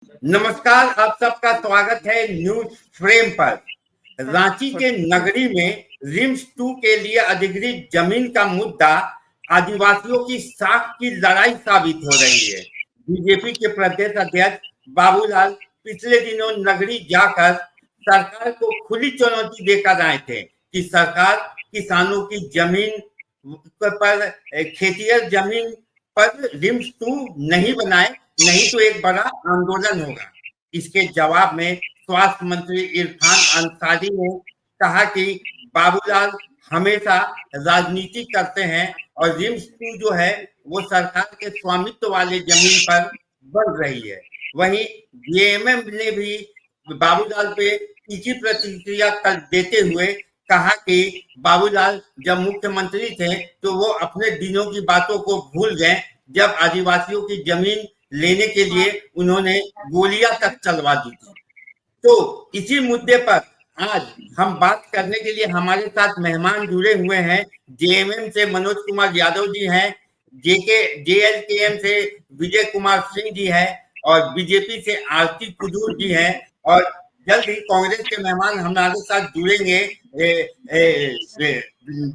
नमस्कार, आप सबका स्वागत है न्यूज फ्रेम पर। रांची के नगरी में रिम्स 2 के लिए अधिग्रहित जमीन का मुद्दा आदिवासियों की साख की लड़ाई साबित हो रही है। बीजेपी के प्रदेश अध्यक्ष बाबूलाल पिछले दिनों नगरी जाकर सरकार को खुली चुनौती देकर आए थे कि सरकार किसानों की जमीन पर, खेतिहर जमीन पर रिम्स 2 नहीं बनाए, नहीं तो एक बड़ा आंदोलन होगा। इसके जवाब में स्वास्थ्य मंत्री इरफान अंसारी ने कहा कि बाबूलाल हमेशा राजनीति करते हैं और रिम्स 2 जो है वो सरकार के स्वामित्व वाले जमीन पर बन रही है। वहीं जेएमएम ने भी बाबूलाल पे तीखी प्रतिक्रिया देते हुए कहा कि बाबूलाल जब मुख्यमंत्री थे तो वो अपने दिनों की बातों को भूल गए, जब आदिवासियों की जमीन लेने के लिए उन्होंने गोलियां तक चलवा दी थी। तो इसी मुद्दे पर आज हम बात करने के लिए हमारे साथ मेहमान जुड़े हुए हैं। जेएमएम से मनोज कुमार यादव जी हैं, जेएलकेएम से विजय कुमार सिंह जी हैं और बीजेपी से आरती कुजूर जी हैं और जल्द ही कांग्रेस के मेहमान हमारे साथ जुड़ेंगे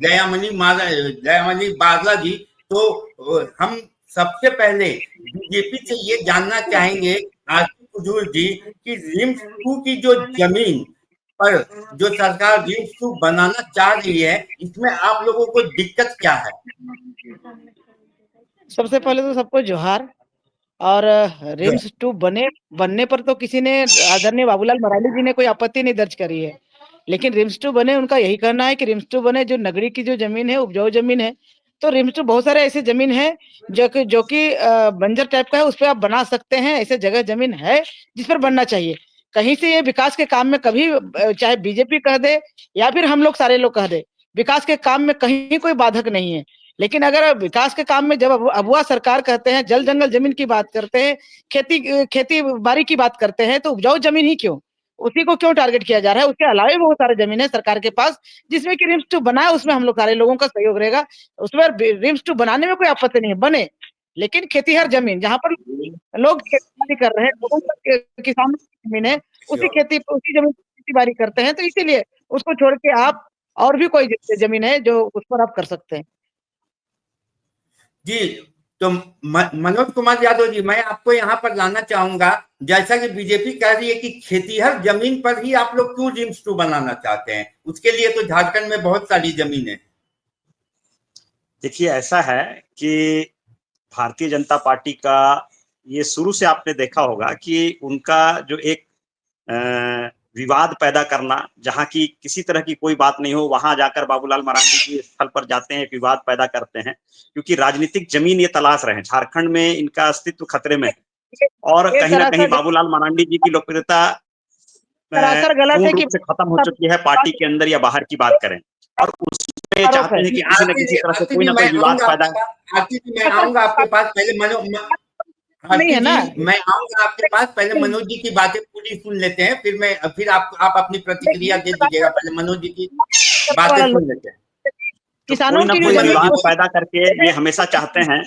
दयामणि बारला जी। तो हम सबसे पहले बीजेपी से ये जानना चाहेंगे आरती कुजूर जी कि रिम्स 2 की जो जमीन पर जो सरकार रिम्स 2 बनाना चाह रही है, इसमें आप लोगों को दिक्कत क्या है? सबसे पहले तो सबको जोहार। और रिम्स 2 बनने पर तो किसी ने, आदरणीय बाबूलाल मरांडी जी ने कोई आपत्ति नहीं दर्ज करी है, लेकिन रिम्स 2 बने, उनका यही कहना है कि रिम्स 2 बने। जो नगरी की जो जमीन है, उपजाऊ जमीन है, तो रिम्स 2 बहुत सारे ऐसे जमीन है जो कि बंजर टाइप का है, उस पर आप बना सकते हैं। ऐसे जगह जमीन है जिस पर बनना चाहिए। कहीं से ये विकास के काम में कभी, चाहे बीजेपी कह दे या फिर हम लोग सारे लोग कह दे, विकास के काम में कहीं कोई बाधक नहीं है। लेकिन अगर विकास के काम में जब अबुआ सरकार कहते हैं, जल जंगल जमीन की बात करते हैं, खेती बाड़ी की बात करते हैं, तो उपजाऊ जमीन ही क्यों, उसी को क्यों टारगेट किया जा रहा है? उसके अलावा भी बहुत सारे जमीन है सरकार के पास जिसमें कि रिम्स 2 बनाए, उसमें हम लोग सारे लोगों का सहयोग रहेगा। उसमें रिम्स 2 बनाने में कोई आपत्ति नहीं है, बने, लेकिन खेतीहर जमीन जहां पर लोग खेती कर रहे हैं, लोगों का किसानों की जमीन है, उसी जमीन पर खेती बाड़ी करते हैं, तो इसीलिए उसको छोड़ के आप और भी कोई जमीन है जो उस पर आप कर सकते हैं। जी, तो मनोज कुमार यादव जी, मैं आपको यहाँ पर लाना चाहूंगा। जैसा कि बीजेपी कह रही है कि खेतीहर जमीन पर ही आप लोग क्यों रिम्स 2 बनाना चाहते हैं? उसके लिए तो झारखंड में बहुत सारी जमीन है। देखिए, ऐसा है कि भारतीय जनता पार्टी का ये शुरू से आपने देखा होगा कि उनका जो एक विवाद पैदा करना, जहां की किसी तरह की कोई बात नहीं हो, वहां जाकर बाबूलाल मरांडी जी स्थल पर जाते हैं, विवाद पैदा करते हैं, क्योंकि राजनीतिक जमीन ये तलाश रहे हैं। झारखंड में इनका अस्तित्व खतरे में है और कहीं ना कहीं बाबूलाल मरांडी जी की लोकप्रियता पूर्ण रूप से खत्म हो चुकी है, पार्टी के अंदर या बाहर की बात करें, और उसमें चाहते हैं कि किसी न किसी तरह से कोई ना कोई विवाद पैदा। आरती जी, मैं आऊंगा आपके पास, पहले मैं आऊंगा आपके पास, पहले मनोज जी की बातें पूरी सुन लेते हैं, फिर आप अपनी प्रतिक्रिया दे दीजिएगा। पहले मनोज जी की बातें सुन लेते हैं। तो कोई ना कोई विवाद पैदा करके ये हमेशा चाहते हैं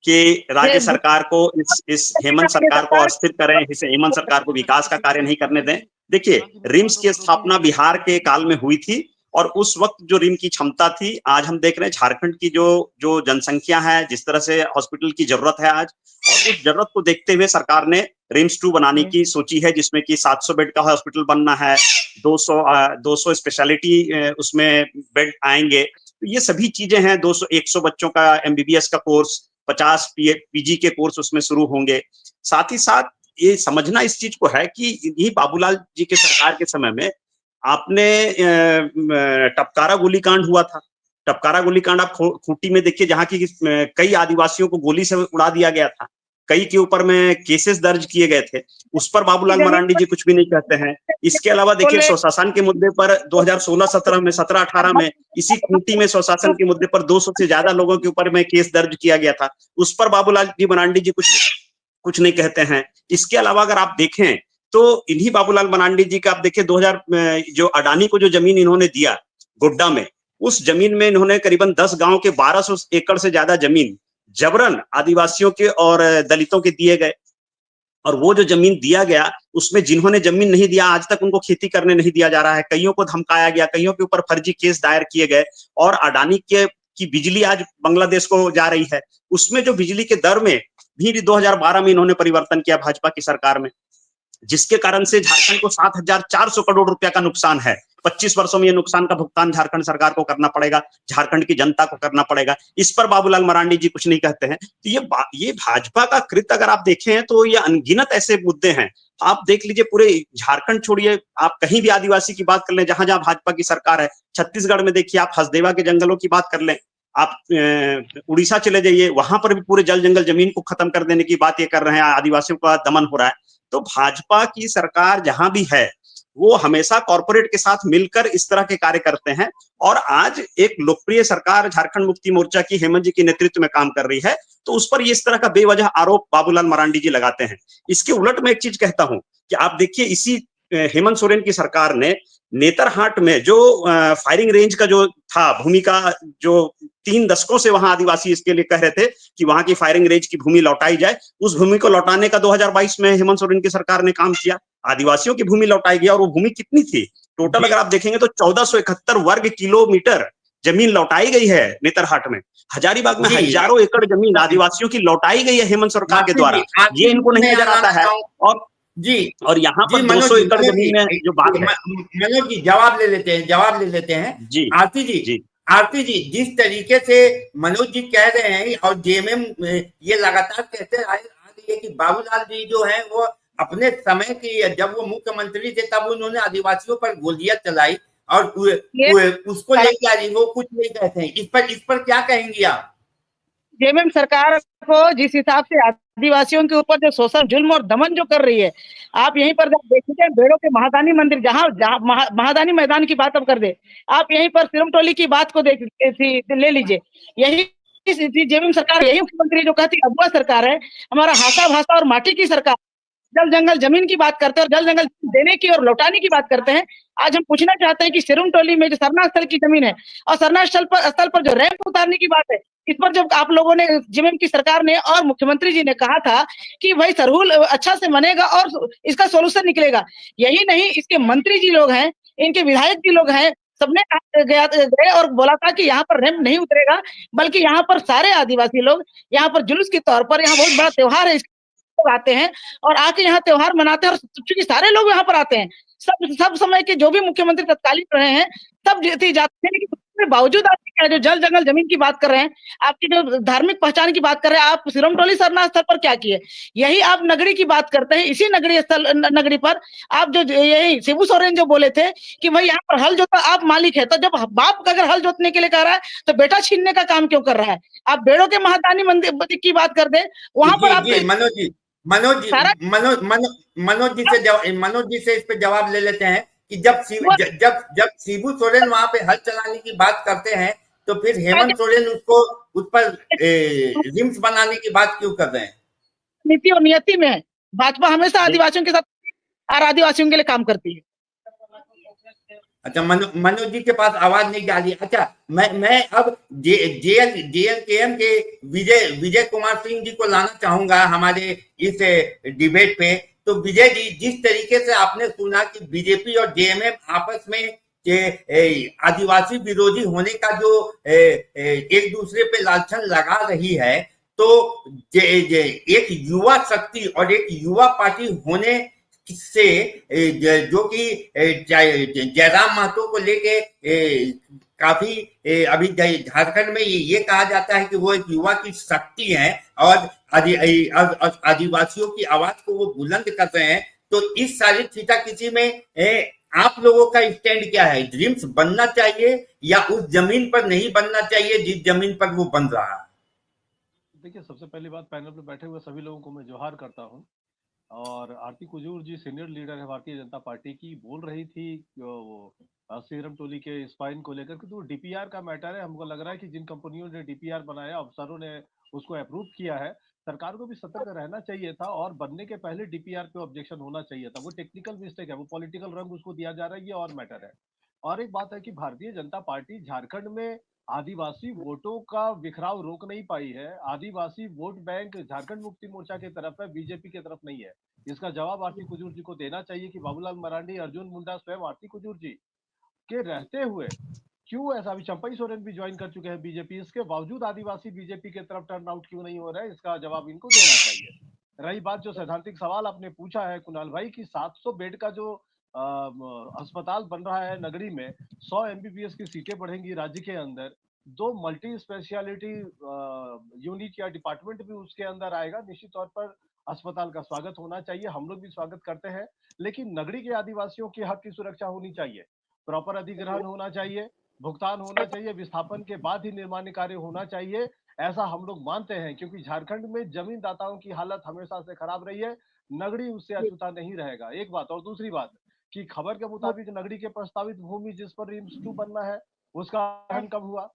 कि राज्य सरकार को, इस हेमंत सरकार को अस्थिर करें, इस हेमंत सरकार को विकास का कार्य नहीं करने दें। देखिए, रिम्स की स्थापना बिहार के काल में हुई थी और उस वक्त जो रिम की क्षमता थी, आज हम देख रहे हैं झारखंड की जो जनसंख्या है, जिस तरह से हॉस्पिटल की जरूरत है आज, और उस जरूरत को देखते हुए सरकार ने रिम्स 2 बनाने की सोची है, जिसमें कि 700 बेड का हॉस्पिटल बनना है, 200 स्पेशलिटी उसमें बेड आएंगे। तो ये सभी चीजें हैं। 100 बच्चों का एमबीबीएस का कोर्स, 50 पीजी के कोर्स उसमें शुरू होंगे। साथ ही साथ ये समझना इस चीज को है कि यही बाबूलाल जी के सरकार के समय में आपने टपकारा गोलीकांड हुआ था। टपकारा गोलीकांड आप खूंटी में देखिए, जहां की कई आदिवासियों को गोली से उड़ा दिया गया था, कई के ऊपर में केसेस दर्ज किए गए थे, उस पर बाबूलाल मरांडी जी कुछ भी नहीं कहते हैं। इसके अलावा देखिए, स्वशासन के मुद्दे पर 2016-17 में, 17-18 में इसी खूंटी में स्वशासन के मुद्दे पर 200 से ज्यादा लोगों के ऊपर में केस दर्ज किया गया था, उस पर बाबूलाल जी मरांडी जी कुछ नहीं कहते हैं। इसके अलावा अगर आप देखें तो इन्हीं बाबूलाल मरांडी जी का आप देखिए, 2000 जो अडानी को जो जमीन इन्होंने दिया गोड्डा में, उस जमीन में इन्होंने करीबन 10 गांव के 1200 एकड़ से ज्यादा जमीन जबरन आदिवासियों के और दलितों के दिए गए। और वो जो जमीन दिया गया उसमें जिन्होंने जमीन नहीं दिया आज तक उनको खेती करने नहीं दिया जा रहा है, कईयों को धमकाया गया, कईयों के ऊपर फर्जी केस दायर किए गए और अडानी के की बिजली आज बांग्लादेश को जा रही है। उसमें जो बिजली के दर में भी 2012 में इन्होंने परिवर्तन किया भाजपा की सरकार में, जिसके कारण से झारखंड को 7,400 करोड़ रुपया का नुकसान है। 25 वर्षों में ये नुकसान का भुगतान झारखंड सरकार को करना पड़ेगा, झारखंड की जनता को करना पड़ेगा। इस पर बाबूलाल मरांडी जी कुछ नहीं कहते हैं। तो ये भाजपा का कृत्य अगर आप देखें तो ये अनगिनत ऐसे मुद्दे हैं। आप देख लीजिए पूरे झारखंड छोड़िए, आप कहीं भी आदिवासी की बात कर लें, जहां जहां भाजपा की सरकार है। छत्तीसगढ़ में देखिए, आप हसदेवा के जंगलों की बात कर लें, आप उड़ीसा चले जाइए, वहां पर भी पूरे जल जंगल जमीन को खत्म कर देने की बात ये कर रहे हैं, आदिवासियों का दमन हो रहा है। तो भाजपा की सरकार जहां भी है वो हमेशा कॉर्पोरेट के साथ मिलकर इस तरह के कार्य करते हैं। और आज एक लोकप्रिय सरकार झारखंड मुक्ति मोर्चा की हेमंत जी के नेतृत्व में काम कर रही है, तो उस पर ये इस तरह का बेवजह आरोप बाबूलाल मरांडी जी लगाते हैं। इसके उलट मैं एक चीज कहता हूं कि आप देखिए, इसी हेमंत सोरेन की सरकार ने नेतरहाट में जो फायरिंग रेंज का जो था भूमि का, जो 3 दशकों से वहां आदिवासी इसके लिए कह रहे थे कि वहां की फायरिंग रेंज की भूमि लौटाई जाए, उस भूमि को लौटाने का 2022 में हेमंत सोरेन की सरकार ने काम किया। आदिवासियों की भूमि लौटाई गई और वो भूमि कितनी थी टोटल अगर आप देखेंगे तो 1471 वर्ग किलोमीटर जमीन लौटाई गई है नेतरहाट में। हजारीबाग में हजारों एकड़ जमीन आदिवासियों की लौटाई गई है हेमंत सरकार के द्वारा, ये इनको नहीं नजर आता है। और यहाँ पर 200 एकड़ जमीन में जो बात है, मनोज जी जवाब ले लेते हैं जी आरती जी जिस तरीके से मनोज जी कह रहे हैं और जेएमएम ये लगातार कहते आ रही है कि बाबूलाल जी जो है वो अपने समय की, जब वो मुख्यमंत्री थे तब उन्होंने आदिवासियों पर गोलियां चलाई और उसको लेकर वो कुछ नहीं कहते हैं। इस पर क्या कहेंगी आप? जेएमएम सरकार को जिस हिसाब से आदिवासियों के ऊपर जो शोषण, जुल्म और दमन जो कर रही है, आप यहीं पर देखिए बेड़ो के महादानी मंदिर, जहाँ महादानी मैदान की बात अब कर दे, आप यहीं पर सिरमटोली की बात को ले लीजिए। यही जेएमएम सरकार, यही मुख्यमंत्री जो कहती है अगुआ सरकार है, हमारा हाथा भाषा और माटी की सरकार, जल जंगल जमीन की बात करते हैं और जल जंगल देने की और लौटाने की बात करते हैं। आज हम पूछना चाहते हैं कि सिरमटोली में जो सरना स्थल की जमीन है और सरना स्थल पर जो रैंप उतारने की बात है, इस पर जब आप लोगों ने, जेएमएम की सरकार ने और मुख्यमंत्री जी ने कहा था कि भाई सरहुल अच्छा से बनेगा और इसका सोल्यूशन निकलेगा, यही नहीं इसके मंत्री जी लोग हैं, इनके विधायक जी लोग हैं, सबने गए और बोला था कि यहाँ पर रैंप नहीं उतरेगा, बल्कि यहाँ पर सारे आदिवासी लोग यहाँ पर जुलूस के तौर पर, यहाँ बहुत बड़ा त्योहार है, आते हैं और आके यहाँ त्योहार मनाते हैं और चूंकि सारे लोग यहाँ पर आते हैं, सब समय के जो भी मुख्यमंत्री तत्कालीन रहे हैं सब जीते जाते हैं, लेकिन उसके बावजूद आप जो जल जंगल जमीन की बात कर रहे हैं, आपकी जो धार्मिक पहचान की बात कर रहे हैं, आप सिरमटोली सरना स्थल पर क्या किए? यही आप नगरी की बात करते हैं, इसी नगरी पर आप जो यही शिबू सोरेन जो बोले थे कि भाई यहाँ पर हल जोता आप मालिक है, तो जब बाप अगर हल जोतने के लिए कह रहा है तो बेटा छीनने का काम क्यों कर रहा है? आप बेड़ो के महादानी मंदिर की बात कर दे, वहां पर आप मनोज जी से इस पे जवाब ले लेते हैं कि जब शिबू सोरेन वहां पे हल चलाने की बात करते हैं तो फिर हेमंत सोरेन उसको उस पर रिम्स बनाने की बात क्यों कर रहे हैं? नीति और नियति में है, भाजपा हमेशा आदिवासियों के साथ और आदिवासियों के लिए काम करती है। अच्छा, मनोज जी के पास आवाज नहीं जा रही। अच्छा, मैं अब जेएलकेएम के विजय कुमार सिंह जी को लाना चाहूंगा हमारे इस डिबेट पे। तो विजय जी, जिस तरीके से आपने सुना कि बीजेपी और जेएमएम आपस में आदिवासी विरोधी होने का जो एक दूसरे पे लांछन लगा रही है, तो एक युवा शक्ति और एक युवा पार्टी होने से जो कि जयराम महतो को लेके काफी अभी झारखंड में ये कहा जाता है कि वो एक युवा की शक्ति है और आदिवासियों की आवाज को वो बुलंद कर रहे हैं। तो इस सारी किसी में आप लोगों का स्टैंड क्या है? ड्रीम्स बनना चाहिए या उस जमीन पर नहीं बनना चाहिए जिस जमीन पर वो बन रहा है? देखिए, सबसे पहली बात, पैनल पे बैठे हुए सभी लोगों को मैं जोहार करता हूं। और आरती कुजूर जी सीनियर लीडर है भारतीय जनता पार्टी की, बोल रही थी वो सिरमटोली के स्पाइन को लेकर कि तो डीपीआर का मैटर है। हमको लग रहा है कि जिन कंपनियों ने डीपीआर बनाया, अफसरों ने उसको अप्रूव किया है, सरकार को भी सतर्क रहना चाहिए था और बनने के पहले डीपीआर पे ऑब्जेक्शन होना चाहिए था। वो टेक्निकल मिस्टेक है, वो पॉलिटिकल रंग उसको दिया जा रहा है, ये और मैटर है। और एक बात है कि भारतीय जनता पार्टी झारखंड में आदिवासी वोटों का बिखराव रोक नहीं पाई है। आदिवासी वोट बैंक झारखंड मुक्ति मोर्चा की तरफ है, बीजेपी की तरफ नहीं है। इसका जवाब आरती कुजूर जी को देना चाहिए कि बाबूलाल मरांडी, अर्जुन मुंडा, स्वयं आरती कुजूर जी के रहते हुए क्यों ऐसा। अभी चंपई सोरेन भी ज्वाइन कर चुके हैं बीजेपी, इसके बावजूद आदिवासी बीजेपी के तरफ टर्न आउट क्यों नहीं हो रहा है, इसका जवाब इनको देना चाहिए। रही बात जो सैद्धांतिक सवाल आपने पूछा है कुणाल भाई की 700 बेड का जो अस्पताल बन रहा है नगरी में, 100 एमबीबीएस की सीटें बढ़ेंगी राज्य के अंदर, 2 मल्टी स्पेशलिटी यूनिट या डिपार्टमेंट भी उसके अंदर आएगा। निश्चित तौर पर अस्पताल का स्वागत होना चाहिए, हम लोग भी स्वागत करते हैं, लेकिन नगरी के आदिवासियों के हक की सुरक्षा होनी चाहिए, प्रॉपर अधिग्रहण होना चाहिए, भुगतान होना चाहिए, विस्थापन के बाद ही निर्माण कार्य होना चाहिए, ऐसा हम लोग मानते हैं। क्योंकि झारखंड में जमीन दाताओं की हालत हमेशा से खराब रही है, नगरी उससे अछूता नहीं रहेगा, एक बात। और दूसरी बात कि खबर के मुताबिक नगरी के प्रस्तावित भूमि जिस पर रिम्स 2 बनना है उसका गठन कब हुआ,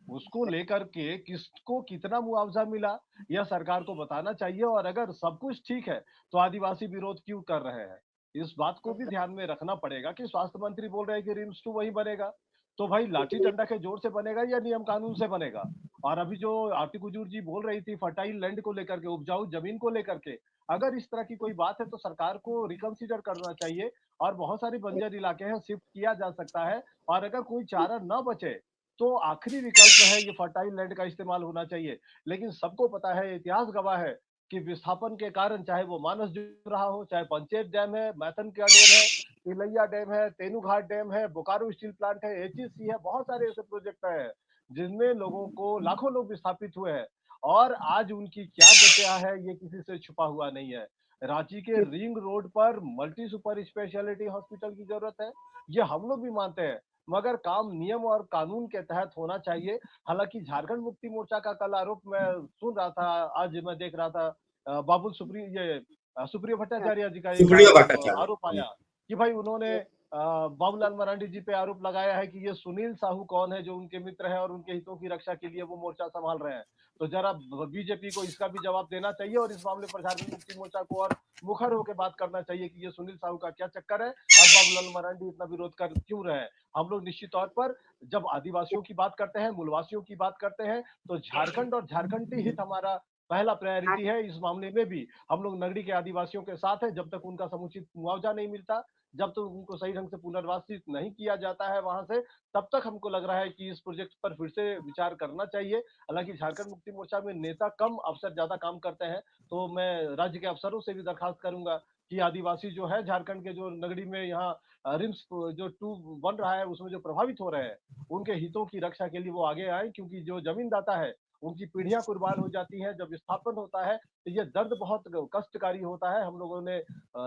उसको लेकर के किसको कितना मुआवजा मिला, यह सरकार को बताना चाहिए। और अगर सब कुछ ठीक है तो आदिवासी विरोध क्यों कर रहे हैं, इस बात को भी ध्यान में रखना पड़ेगा। कि स्वास्थ्य मंत्री बोल रहे हैं कि रिम्स 2 वही बनेगा, तो भाई लाठी डंडा के जोर से बनेगा या नियम कानून से बनेगा। और अभी जो आरती कुजूर जी बोल रही थी फर्टाइल लैंड को लेकर के, उपजाऊ जमीन को लेकर के, अगर इस तरह की कोई बात है तो सरकार को रिकंसिडर करना चाहिए। और बहुत सारे बंजर इलाके हैं, शिफ्ट किया जा सकता है। और अगर कोई चारा न बचे तो आखिरी विकल्प है ये फर्टाइल लैंड का इस्तेमाल होना चाहिए। लेकिन सबको पता है, इतिहास गवाह है कि विस्थापन के कारण, चाहे वो मानस जुड़ रहा हो, चाहे पंचेत डैम है, मैथन का डैम है, तिलैया डैम है, तेनूघाट डैम है, बोकारो स्टील प्लांट है, एचईसी है, बहुत सारे ऐसे प्रोजेक्ट हैं जिनमें लोगों को, लाखों लोग विस्थापित हुए हैं। और आज उनकी क्या दशा है ये किसी से छुपा हुआ नहीं है। रांची के रिंग रोड पर मल्टी सुपर स्पेशलिटी हॉस्पिटल की जरूरत है, ये हम लोग भी मानते हैं, मगर काम नियम और कानून के तहत होना चाहिए। हालांकि झारखंड मुक्ति मोर्चा का कल आरोप मैं सुन रहा था, आज मैं देख रहा था, बाबुल सुप्रियो भट्टाचार्य जी का एक सुप्रियो भट्टाचार्य आरोप आया कि भाई उन्होंने बाबूलाल मरांडी जी पे आरोप लगाया है कि ये सुनील साहू कौन है जो उनके मित्र है और उनके हितों की रक्षा के लिए वो मोर्चा संभाल रहे हैं। तो जरा बीजेपी को इसका भी जवाब देना चाहिए और इस मामले पर झारखंड मुक्ति मोर्चा को और मुखर होकर बात करना चाहिए कि ये सुनील साहू का क्या चक्कर है और बाबूलाल मरांडी इतना विरोध कर क्यों रहे हैं। हम लोग निश्चित तौर पर जब आदिवासियों की बात करते हैं, मूलवासियों की बात करते हैं, तो झारखंड और झारखंडी हित हमारा पहला प्रायोरिटी है। इस मामले में भी हम लोग नगरी के आदिवासियों के साथ है। जब तक उनका समुचित मुआवजा नहीं मिलता, जब तक उनको सही ढंग से पुनर्वासित नहीं किया जाता है वहां से, तब तक हमको लग रहा है कि इस प्रोजेक्ट पर फिर से विचार करना चाहिए। हालांकि झारखंड मुक्ति मोर्चा में नेता कम, अफसर ज्यादा काम करते हैं, तो मैं राज्य के अफसरों से भी दरखास्त करूंगा कि आदिवासी जो है झारखंड के, जो नगरी में यहाँ रिम्स जो 2 बन रहा है उसमें जो प्रभावित हो रहे हैं, उनके हितों की रक्षा के लिए वो आगे आए। क्योंकि जो जमीनदाता है उनकी पीढ़ियां कुर्बान हो जाती हैं, जब विस्थापन होता है तो ये दर्द बहुत कष्टकारी होता है। हम लोगों ने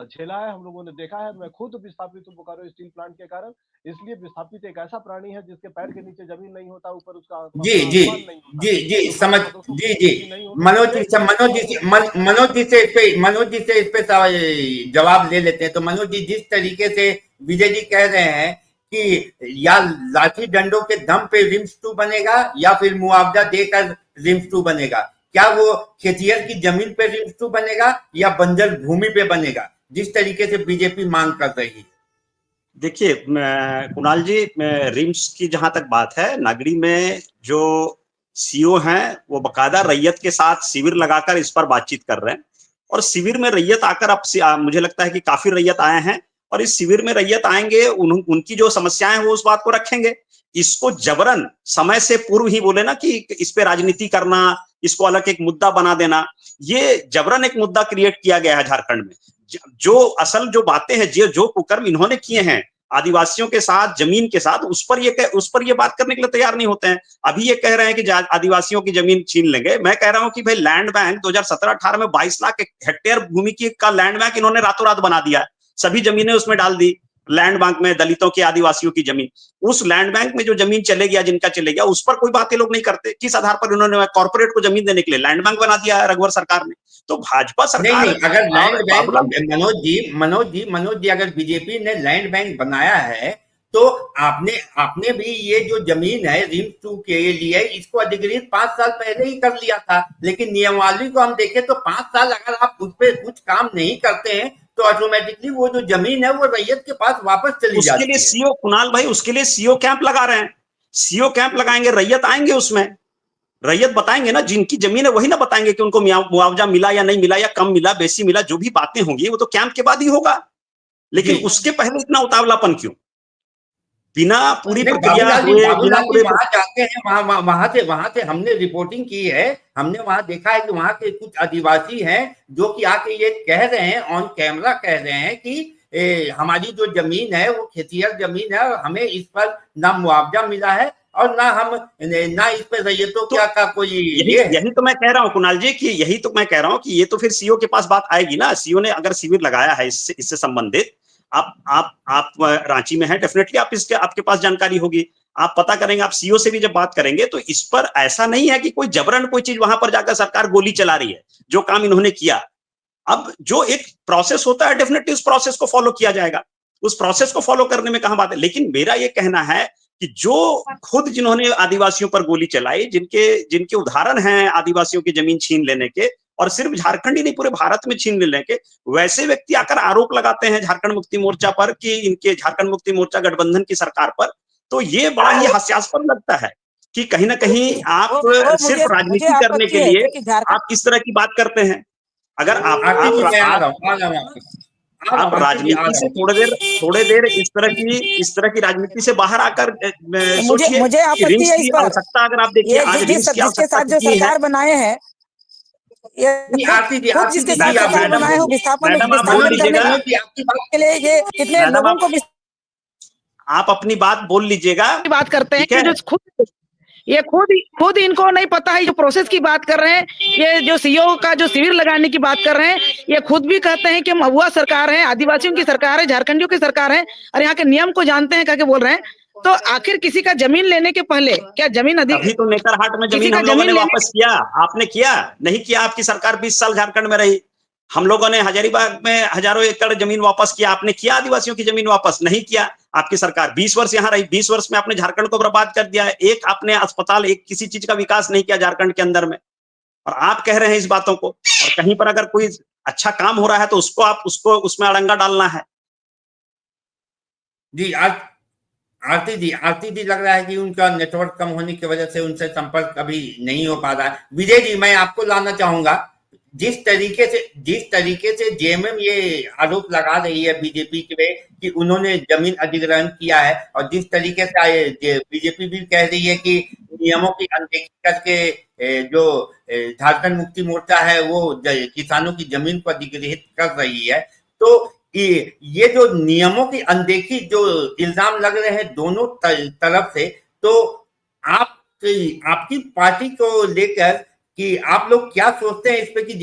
झेला है, हम लोगों ने देखा है। मैं खुद विस्थापित हूँ बोकारो स्टील प्लांट के कारण। इसलिए विस्थापित एक ऐसा प्राणी है जिसके पैर के नीचे जमीन नहीं होता, ऊपर उसका जी जी नहीं होता। जी समझ, जी मनोज जी से इस पे जवाब ले लेते हैं। तो मनोज जी, जिस तरीके से विजय जी कह रहे हैं कि या लाठी डंडों के दम पे रिम्स 2 बनेगा या फिर मुआवजा देकर रिम्स 2 बनेगा, क्या वो खेतिहर की जमीन पे रिम्स 2 बनेगा या बंजर भूमि पे बनेगा, जिस तरीके से बीजेपी मांग कर रही है? देखिए कुणाल जी, रिम्स की जहां तक बात है, नगरी में जो सीओ हैं वो बकायदा रैयत के साथ शिविर लगाकर इस पर बातचीत कर रहे हैं। और शिविर में रैयत आकर अब मुझे लगता है कि काफी रैयत आए हैं, और इस शिविर में रैयत आएंगे, उनकी जो समस्याएं हैं वो उस बात को रखेंगे। इसको जबरन समय से पूर्व ही बोले ना कि इस पे राजनीति करना, इसको अलग एक मुद्दा बना देना, ये जबरन एक मुद्दा क्रिएट किया गया है झारखंड में। जो असल जो बातें हैं, जो कुकर्म इन्होंने किए हैं आदिवासियों के साथ, जमीन के साथ, उस पर ये बात करने के लिए तैयार नहीं होते हैं। अभी ये कह रहे हैं कि आदिवासियों की जमीन छीन लेंगे। मैं कह रहा हूं कि भाई लैंड बैंक 2017-18 में 22 लाख हेक्टेयर भूमि का लैंड बैंक इन्होंने रातों रात बना दिया, सभी जमीनें उसमें डाल दी लैंड बैंक में, दलितों की, आदिवासियों की जमीन। उस लैंड बैंक में जो जमीन चले गया, जिनका चले गया, उस पर कोई बात ये लोग नहीं करते। किस आधार पर उन्होंने कॉर्पोरेट को जमीन देने के लिए लैंड बैंक बना दिया है रघुवर सरकार ने? तो भाजपा सरकार नहीं, अगर लैंड बैंक, मनोज जी अगर बीजेपी ने लैंड बैंक बनाया है तो आपने भी ये जो जमीन है रिम्स 2 के लिए, इसको अधिग्रहित 5 साल पहले ही कर लिया था। लेकिन नियमावली को हम देखें तो 5 साल अगर आप उस पर कुछ काम नहीं करते हैं तो ऑटोमेटिकली वो जो जमीन है वो रैयत के पास वापस चली जाती है। उसके लिए सीओ, कुणाल भाई, उसके लिए सीओ कैंप लगा रहे हैं। सीओ कैंप लगाएंगे, रैयत आएंगे उसमें। रैयत बताएंगे ना, जिनकी जमीन है वही ना बताएंगे कि उनको मुआवजा मिला या नहीं मिला, या कम मिला, बेसी मिला, जो भी बातें होंगी वो तो कैंप के बाद ही होगा। लेकिन जी उसके पहले इतना उतावलापन क्यों, बिना पूरी नहीं, प्रक्रिया हुए, बिना बाबूलाल जी पूरे वहां जाते हैं, वहां से हमने रिपोर्टिंग की है, हमने वहां देखा है कि वहां के कुछ आदिवासी हैं जो कि आके ये कह रहे हैं, ऑन कैमरा कह रहे हैं कि हमारी जो जमीन है वो खेतिहर जमीन है और हमें इस पर ना मुआवजा मिला है और ना इस पर रैयतों तो का कोई यही ये है। यही तो मैं कह रहा हूँ कुणाल जी, कि यही तो मैं कह रहा हूँ कि ये तो फिर सीओ के पास बात आएगी ना। सीओ ने अगर शिविर लगाया है इससे संबंधित, आप रांची में हैं, डेफिनेटली आप इसके आपके पास जानकारी होगी, आप पता करेंगे, आप सीओ से भी जब बात करेंगे तो इस पर ऐसा नहीं है कि कोई जबरन कोई चीज वहां पर जाकर सरकार गोली चला रही है, जो काम इन्होंने किया। अब जो एक प्रोसेस होता है, डेफिनेटली उस प्रोसेस को फॉलो किया जाएगा, उस प्रोसेस को फॉलो करने में कहां बात है। लेकिन मेरा ये कहना है कि जो खुद जिन्होंने आदिवासियों पर गोली चलाई, जिनके जिनके उदाहरण हैं आदिवासियों की जमीन छीन लेने के, और सिर्फ झारखंड ही नहीं पूरे भारत में छीन लेने के, वैसे व्यक्ति आकर आरोप लगाते हैं झारखंड मुक्ति मोर्चा पर, कि इनके झारखंड मुक्ति मोर्चा गठबंधन की सरकार पर, तो ये बड़ा ही हास्यास्पद लगता है कि कहीं ना कहीं आप वो सिर्फ मुझे राजनीति करने आपत्ति के है लिए क्योंकि झारखंड आप इस तरह की बात करते हैं। अगर आरती जी मैं आ रहा हूँ, आ रहा हूँ आप आरती जी आ राजनीति रहा से हूँ। थोड़े देर इस तरह की राजनीति से बाहर आकर मुझे सोचिए मुझे कि आपत्ति रिम्स है की इस पर। आवश्यकता, अगर आप देखिए ये आज रिम्स की जिसके आवश्यकता साथ जो कितनी है। सरकार बनाए हैं, ये नहीं, खुद जिसके साथ जी आप सरकार बनाए हो मैडम आप बोल विस्थापन करने लीजिएगा, मनोज जी आपकी बात के लिए ये कितने मैडम लोगों को आप अपनी बात बोल लीजिएगा, बात करते हैं ठीक है। कि जो खुद इनको नहीं पता है, जो प्रोसेस की बात कर रहे हैं, ये जो सीओ का जो शिविर लगाने की बात कर रहे हैं, ये खुद भी कहते हैं कि महुआ सरकार है, आदिवासियों की सरकार है, झारखंडियों की सरकार है और यहाँ के नियम को जानते हैं करके बोल रहे हैं। तो आखिर किसी का जमीन लेने के पहले क्या जमीन तभी तो नेतरहाट में किसी जमीन का हम लोगों जमीन ने लेने वापस किया, आपने किया नहीं किया? आपकी सरकार 20 साल झारखंड में रही, हम लोगों ने हजारीबाग में हजारों एकड़ जमीन वापस किया, आपने किया आदिवासियों की जमीन वापस? नहीं किया। आपकी सरकार 20 वर्ष यहाँ रही, 20 वर्ष में आपने झारखंड को बर्बाद कर दिया है। एक आपने अस्पताल, एक किसी चीज का विकास नहीं किया झारखंड के अंदर में, और आप कह रहे हैं इस बातों को। और कहीं पर अगर कोई अच्छा काम हो रहा है तो उसको उसमें अड़ंगा डालना है। जी आरती जी लग रहा है कि उनका नेटवर्क कम होने की वजह से उनसे संपर्क अभी नहीं हो पा रहा है। विजय जी मैं आपको लाना चाहूंगा, जिस तरीके से जेएमएम ये आरोप लगा रही है बीजेपी पे कि उन्होंने जमीन अधिग्रहण किया है, और जिस तरीके से बीजेपी भी कह रही है कि नियमों की अनदेखी करके जो झारखंड मुक्ति मोर्चा है वो किसानों की जमीन को अधिग्रहित कर रही है, तो ये जो नियमों की अनदेखी जो इल्जाम लग रहे हैं दोनों तरफ से, तो आप आपकी पार्टी को लेकर कि आप लोग क्या सोचते हैं इस पे कि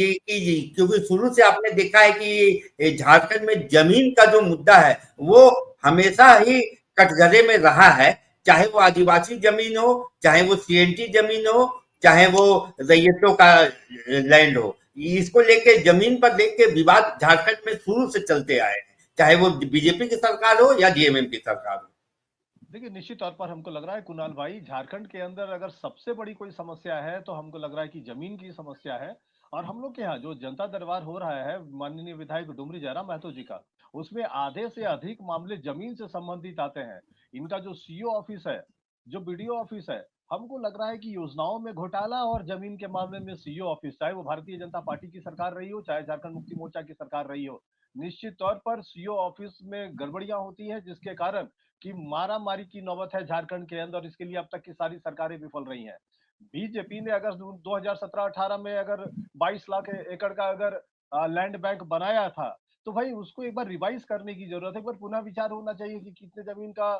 क्योंकि शुरू से आपने देखा है कि झारखंड में जमीन का जो मुद्दा है वो हमेशा ही कटघरे में रहा है, चाहे वो आदिवासी जमीन हो, चाहे वो सीएनटी जमीन हो, चाहे वो रैयतों का लैंड हो। इसको लेके जमीन पर लेके विवाद झारखंड में शुरू से चलते आए हैं, चाहे वो बीजेपी की सरकार हो या जेएमएम की सरकार हो। देखिए, निश्चित तौर पर हमको लग रहा है कुणाल भाई, झारखंड के अंदर अगर सबसे बड़ी कोई समस्या है तो हमको लग रहा है कि जमीन की समस्या है। और हम लोग के यहाँ जो जनता दरबार हो रहा है माननीय विधायक डुमरी जयराम महतो जी का, उसमें आधे से अधिक मामले जमीन से संबंधित आते हैं। इनका जो सीओ ऑफिस है, जो बीडीओ ऑफिस है, हमको लग रहा है कि योजनाओं में घोटाला और जमीन के मामले में सीओ ऑफिस, चाहे वो भारतीय जनता पार्टी की सरकार रही हो, चाहे झारखंड मुक्ति मोर्चा की सरकार रही हो, निश्चित तौर पर सीओ ऑफिस में गड़बड़ियां होती है, जिसके कारण कि मारा मारी की नौबत है झारखंड के अंदर। इसके लिए अब तक की सारी सरकारें विफल रही हैं। बीजेपी ने अगर 2017-18 में अगर 22 लाख एकड़ का अगर लैंड बैंक बनाया था, तो भाई उसको एक बार रिवाइज करने की जरूरत है, एक बार पुनः विचार होना चाहिए कि कितने जमीन का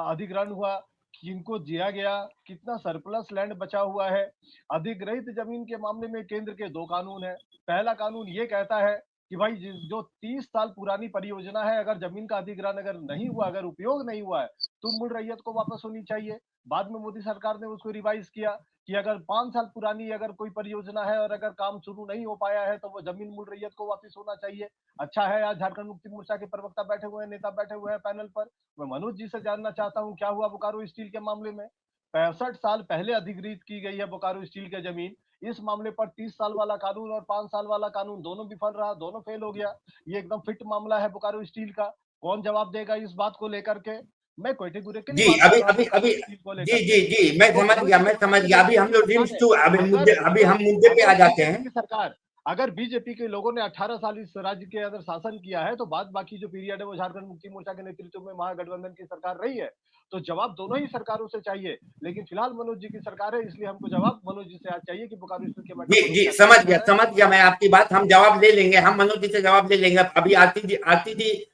अधिग्रहण हुआ, किनको दिया गया, कितना सरप्लस लैंड बचा हुआ है। अधिग्रहित जमीन के मामले में केंद्र के 2 कानून है। पहला कानून ये कहता है कि भाई जो 30 साल पुरानी परियोजना है, अगर जमीन का अधिग्रहण अगर नहीं हुआ, अगर उपयोग नहीं हुआ है, तो मूल रैयत को वापस होनी चाहिए। बाद में मोदी सरकार ने उसको रिवाइज किया कि अगर 5 साल पुरानी अगर कोई परियोजना है और अगर काम शुरू नहीं हो पाया है तो वो जमीन मूल रैयत को वापस होना चाहिए। अच्छा है आज झारखंड मुक्ति मोर्चा के प्रवक्ता बैठे हुए हैं, नेता बैठे हुए हैं पैनल पर। मैं मनोज जी से जानना चाहता हूँ क्या हुआ बोकारो स्टील के मामले में। 65 साल पहले अधिग्रहित की गई है बोकारो स्टील की जमीन। इस मामले पर 30 साल वाला कानून और 5 साल वाला कानून दोनों विफल रहा, दोनों फेल हो गया। ये एकदम फिट मामला है बोकारो स्टील का। कौन जवाब देगा इस बात को लेकर के? मैं कैटेगरी के जी लिए बात अभी कर रहा अभी हूँ अभी चीज को जी लेकर जी के। जी मैं तो समझ गया, मैं समझ गया। अभी हम लोग रिम्स टू अभी अगर अभी हम मुद्दे पे आ अगर जाते बीजेपी हैं। की सरकार, अगर बीजेपी के लोगों ने 18 साल इस राज्य के अंदर शासन किया है, तो बाद बाकी जो पीरियड है वो झारखंड मुक्ति मोर्चा के नेतृत्व में महागठबंधन की सरकार रही है। तो जवाब दोनों ही सरकारों से चाहिए, लेकिन फिलहाल मनोज जी की सरकार है, इसलिए हमको जवाब मनोज जी से आज चाहिए कि बोकारो स्थित के मैटर जी पर वो जी क्या कहना चाह रहे हैं। समझ गया मैं आपकी बात। हम जवाब ले लेंगे, हम मनोज जी से जवाब ले लेंगे। अभी आरती जी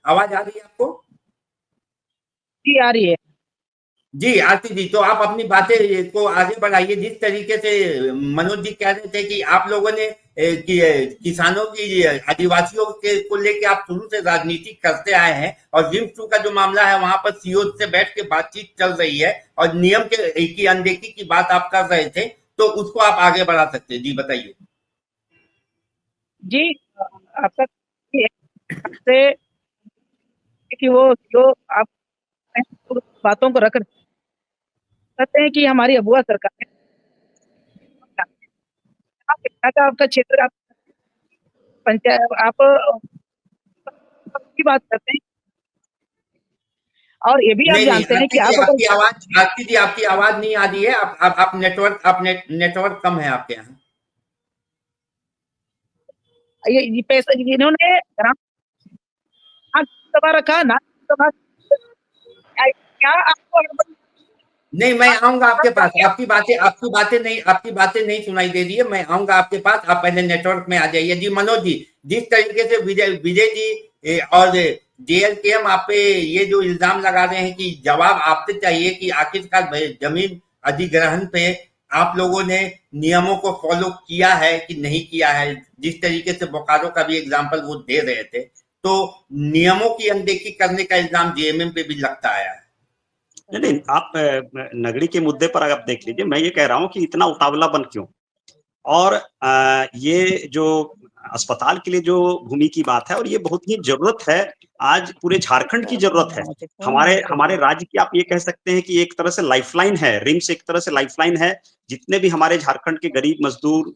आवाज आ रही है आपको? जी आ रही है। जी आरती जी, तो आप अपनी बातें को आगे बढ़ाइए। जिस तरीके से मनोज जी कह रहे थे कि आप लोगों ने किसानों की, आदिवासियों के को लेके आप शुरू से राजनीति करते आए हैं, और रिम्स टू का जो मामला है वहां पर सीओ से बैठ के बातचीत चल रही है और नियम के की अनदेखी की बात आप कर रहे थे, तो उसको आप आगे बढ़ा सकते हैं। जी बताइए। जी आपका ये आपसे कि वो जो आप बातों को रख कहते हैं कि हमारी अबुआ सरकार है। आपका क्षेत्र, आप पंचायत, आप की बात करते हैं, और ये भी आप नहीं नहीं जानते हैं आरती कि जी, आप अगर आपकी आवाज नहीं आ रही है। आप नेटवर्क कम है आपके यहाँ। ये पैसा इन्होंने ग्राम सभा रखा ना, सभा क्या आपको नहीं, मैं आऊंगा आपके पास। आपकी बातें नहीं सुनाई दे रही है। मैं आऊंगा आपके पास, आप पहले नेटवर्क में आ जाइए। जी मनोज जी, जिस तरीके से विजय जी और जेएलकेएम आप पे ये जो इल्जाम लगा रहे हैं कि जवाब आपसे चाहिए कि आखिरकार जमीन अधिग्रहण पे आप लोगों ने नियमों को फॉलो किया है कि नहीं किया है। जिस तरीके से बोकारो का भी एग्जाम्पल वो दे रहे थे, तो नियमों की अनदेखी करने का इल्जाम जेएमएम पे भी लगता आया है। नहीं नहीं, आप नगरी के मुद्दे पर अगर आप देख लीजिए, मैं ये कह रहा हूँ कि इतना उतावलापन क्यों? और ये जो अस्पताल के लिए जो भूमि की बात है, और ये बहुत ही जरूरत है, आज पूरे झारखंड की जरूरत है। हमारे राज्य की आप ये कह सकते हैं कि एक तरह से लाइफलाइन है, रिम्स एक तरह से लाइफलाइन है। जितने भी हमारे झारखंड के गरीब मजदूर,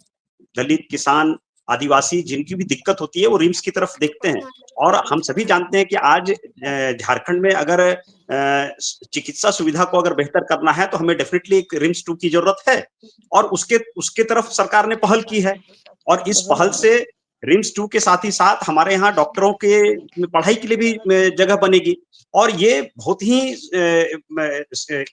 दलित, किसान, आदिवासी, जिनकी भी दिक्कत होती है, वो रिम्स की तरफ देखते हैं। और हम सभी जानते हैं कि आज झारखंड में अगर चिकित्सा सुविधा को अगर बेहतर करना है, तो हमें डेफिनेटली एक रिम्स 2 की जरूरत है, और उसके तरफ सरकार ने पहल की है। और इस पहल से रिम्स 2 के साथ ही साथ हमारे यहाँ डॉक्टरों के पढ़ाई के लिए भी जगह बनेगी। और ये बहुत ही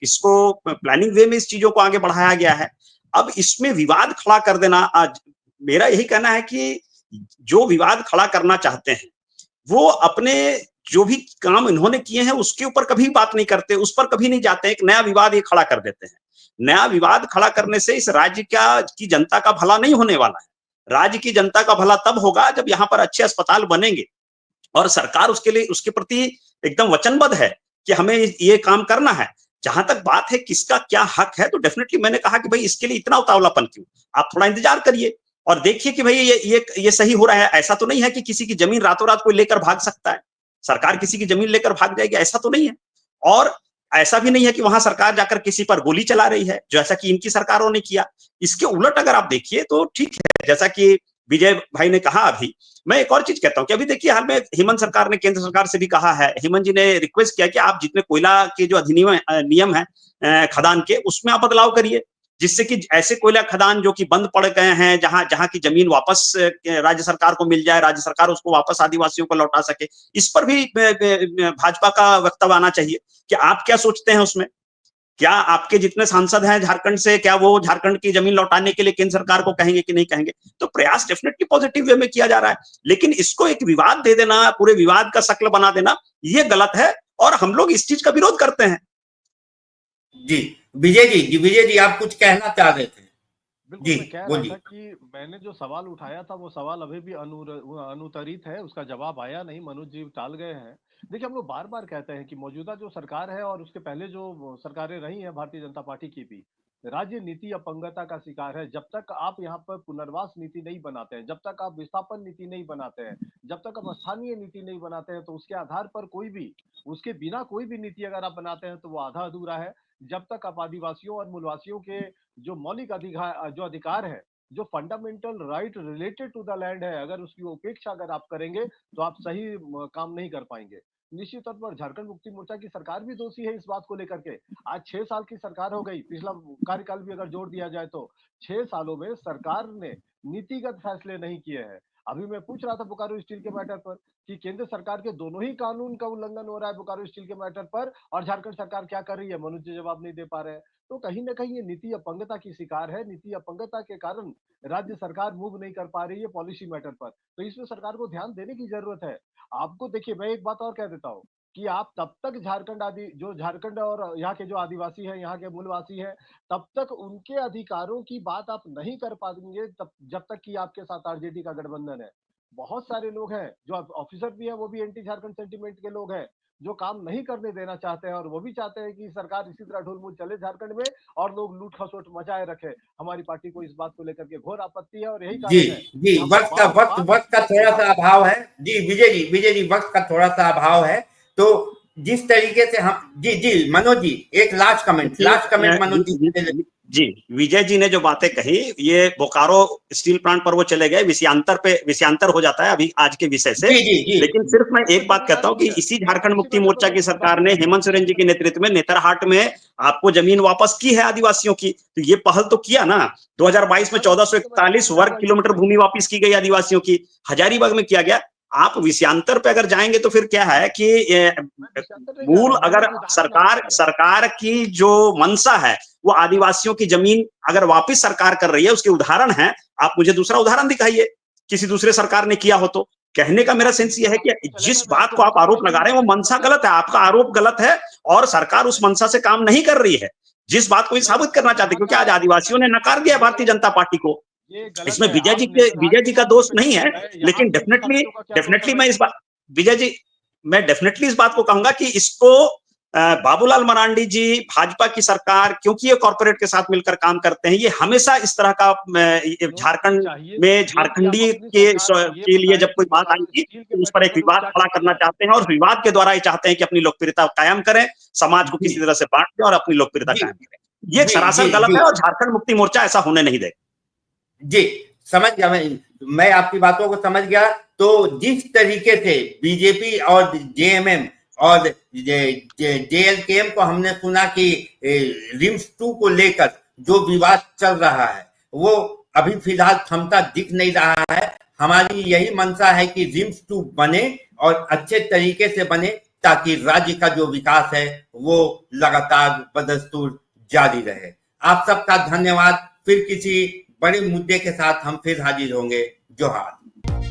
इसको प्लानिंग वे में इस चीजों को आगे बढ़ाया गया है। अब इसमें विवाद खड़ा कर देना, आज मेरा यही कहना है कि जो विवाद खड़ा करना चाहते हैं, वो अपने जो भी काम इन्होंने किए हैं उसके ऊपर कभी बात नहीं करते, उस पर कभी नहीं जाते, एक नया विवाद ये खड़ा कर देते हैं। नया विवाद खड़ा करने से इस राज्य की जनता का भला नहीं होने वाला है। राज्य की जनता का भला तब होगा जब यहाँ पर अच्छे अस्पताल बनेंगे, और सरकार उसके लिए, उसके प्रति एकदम वचनबद्ध है कि हमें ये काम करना है। जहां तक बात है किसका क्या हक है, तो डेफिनेटली मैंने कहा कि भाई इसके लिए इतना उतावलापन क्यों? आप थोड़ा इंतजार करिए और देखिए कि भाई ये सही हो रहा है। ऐसा तो नहीं है कि किसी की जमीन रातों रात कोई लेकर भाग सकता है, सरकार किसी की जमीन लेकर भाग जाएगी, ऐसा तो नहीं है। और ऐसा भी नहीं है कि वहां सरकार जाकर किसी पर गोली चला रही है, जैसा कि इनकी सरकारों ने किया। इसके उलट अगर आप देखिए तो ठीक है, जैसा कि विजय भाई ने कहा अभी। मैं एक और चीज कहता हूँ कि अभी देखिए, हाल में हेमंत सरकार ने केंद्र सरकार से भी कहा है, हेमंत जी ने रिक्वेस्ट किया कि आप जितने कोयला के जो अधिनियम नियम है खदान के, उसमें आप बदलाव करिए, जिससे कि ऐसे कोयला खदान जो कि बंद पड़ गए हैं, जहां की जमीन वापस राज्य सरकार को मिल जाए, राज्य सरकार उसको वापस आदिवासियों को लौटा सके। इस पर भी भाजपा का वक्तव्य आना चाहिए कि आप क्या सोचते हैं उसमें। क्या आपके जितने सांसद हैं झारखंड से, क्या वो झारखंड की जमीन लौटाने के लिए केंद्र सरकार को कहेंगे कि नहीं कहेंगे? तो प्रयास डेफिनेटली पॉजिटिव वे में किया जा रहा है, लेकिन इसको एक विवाद दे देना, पूरे विवाद का शक्ल बना देना, ये गलत है, और हम लोग इस चीज का विरोध करते हैं। जी विजय जी आप कुछ कहना चाह रहे थे? बिल्कुल, जी मैं कह रहा था बोलिए। कि मैंने जो सवाल उठाया था वो सवाल अभी भी अनुत्तरित है, उसका जवाब आया नहीं, मनोज जी टाल गए हैं। देखिए, हम लोग बार-बार कहते हैं कि मौजूदा जो सरकार है और उसके पहले जो सरकारें रही हैं भारतीय जनता पार्टी की भी, राज्य नीति अपंगता का शिकार है। जब तक आप यहाँ पर पुनर्वास नीति नहीं बनाते हैं, जब तक आप विस्थापन नीति नहीं बनाते हैं, जब तक आप स्थानीय नीति नहीं बनाते हैं, तो उसके आधार पर कोई भी, उसके बिना कोई भी नीति अगर आप बनाते हैं तो वो आधा अधूरा है। जब तक आप आदिवासियों और मूलवासियों के जो मौलिक जो अधिकार है, जो fundamental right related to the land है, अगर उसकी उपेक्षा अगर आप करेंगे तो आप सही काम नहीं कर पाएंगे। निश्चित तौर पर झारखंड मुक्ति मोर्चा की सरकार भी दोषी है इस बात को लेकर के। आज 6 साल की सरकार हो गई, पिछला कार्यकाल भी अगर जोड़ दिया जाए तो 6 सालों में सरकार ने नीतिगत फैसले नहीं किए हैं। अभी मैं पूछ रहा था बोकारो स्टील के मैटर पर कि केंद्र सरकार के दोनों ही कानून का उल्लंघन हो रहा है बोकारो स्टील के मैटर पर, और झारखंड सरकार क्या कर रही है, मनोज जी जवाब नहीं दे पा रहे हैं। तो कहीं ना कहीं ये नीति अपंगता की शिकार है। नीति अपंगता के कारण राज्य सरकार मूव नहीं कर पा रही है पॉलिसी मैटर पर, तो इसमें सरकार को ध्यान देने की जरूरत है। आपको देखिए, मैं एक बात और कह देता हूँ कि आप तब तक झारखंड और यहाँ के जो आदिवासी हैं, यहाँ के मूलवासी हैं, तब तक उनके अधिकारों की बात आप नहीं कर पाएंगे तब जब तक कि आपके साथ आरजेडी का गठबंधन है। बहुत सारे लोग हैं जो ऑफिसर भी हैं, वो भी एंटी झारखंड सेंटीमेंट के लोग हैं, जो काम नहीं करने देना चाहते हैं, और वो भी चाहते हैं कि सरकार इसी तरह ढुलमुल चले झारखंड में और लोग लूट खसोट मचाए रखे। हमारी पार्टी को इस बात को लेकर के घोर आपत्ति है, और यही जी कारण है जी वक्त का थोड़ा सा अभाव है। जी विजय जी वक्त का थोड़ा सा अभाव है। तो जिस तरीके से हम जी मनोज जी एक लास्ट कमेंट मनोज जी विजय जी ने जो बातें कही, ये बोकारो स्टील प्लांट पर वो चले गए, विषयांतर हो जाता है अभी आज के विषय से। जी। लेकिन सिर्फ मैं एक बात कहता हूं कि इसी झारखंड मुक्ति मोर्चा की सरकार ने हेमंत सोरेन जी के नेतृत्व में नेतरहाट में आपको जमीन वापस की है आदिवासियों की, तो ये पहल तो किया ना। 2022 में 1441 वर्ग किलोमीटर भूमि वापस की गई आदिवासियों की, हजारीबाग में किया गया। आप विषयांतर पे अगर जाएंगे तो फिर क्या है कि मूल अगर सरकार की जो मंशा है वो आदिवासियों की जमीन अगर वापस सरकार कर रही है, उसके उदाहरण है। आप मुझे दूसरा उदाहरण दिखाइए किसी दूसरे सरकार ने किया हो तो। कहने का मेरा सेंस ये है कि जिस बात को आप आरोप लगा रहे हैं वो मंशा गलत है, आपका आरोप गलत है और सरकार उस मंशा से काम नहीं कर रही है जिस बात को साबित करना चाहते, क्योंकि आज आदिवासियों ने नकार दिया भारतीय जनता पार्टी को। इसमें विजय जी का दोष नहीं है, लेकिन डेफिनेटली मैं डेफिनेटली इस बात को कहूंगा कि इसको बाबूलाल मरांडी जी, भाजपा की सरकार, क्योंकि ये कॉर्पोरेट के साथ मिलकर काम करते हैं, ये हमेशा इस तरह का झारखंड में झारखंडी के लिए जब कोई बात आएगी तो उस पर एक विवाद खड़ा करना चाहते हैं, और विवाद के द्वारा ये चाहते हैं कि अपनी लोकप्रियता कायम करें, समाज को किसी तरह से बांट दें और अपनी लोकप्रियता कायम करें। ये सरासर गलत है और झारखंड मुक्ति मोर्चा ऐसा होने नहीं देगा। जी समझ गया, मैं आपकी बातों को समझ गया। तो जिस तरीके से बीजेपी और जेएमएम और जेएलकेएम को हमने सुना कि रिम्स 2 को लेकर जो विवाद चल रहा है वो अभी फिलहाल थमता दिख नहीं रहा है। हमारी यही मंशा है कि रिम्स 2 बने और अच्छे तरीके से बने, ताकि राज्य का जो विकास है वो लगातार बदस्तूर जारी रहे। आप सबका धन्यवाद। फिर किसी बड़े मुद्दे के साथ हम फिर हाजिर होंगे। जोहार।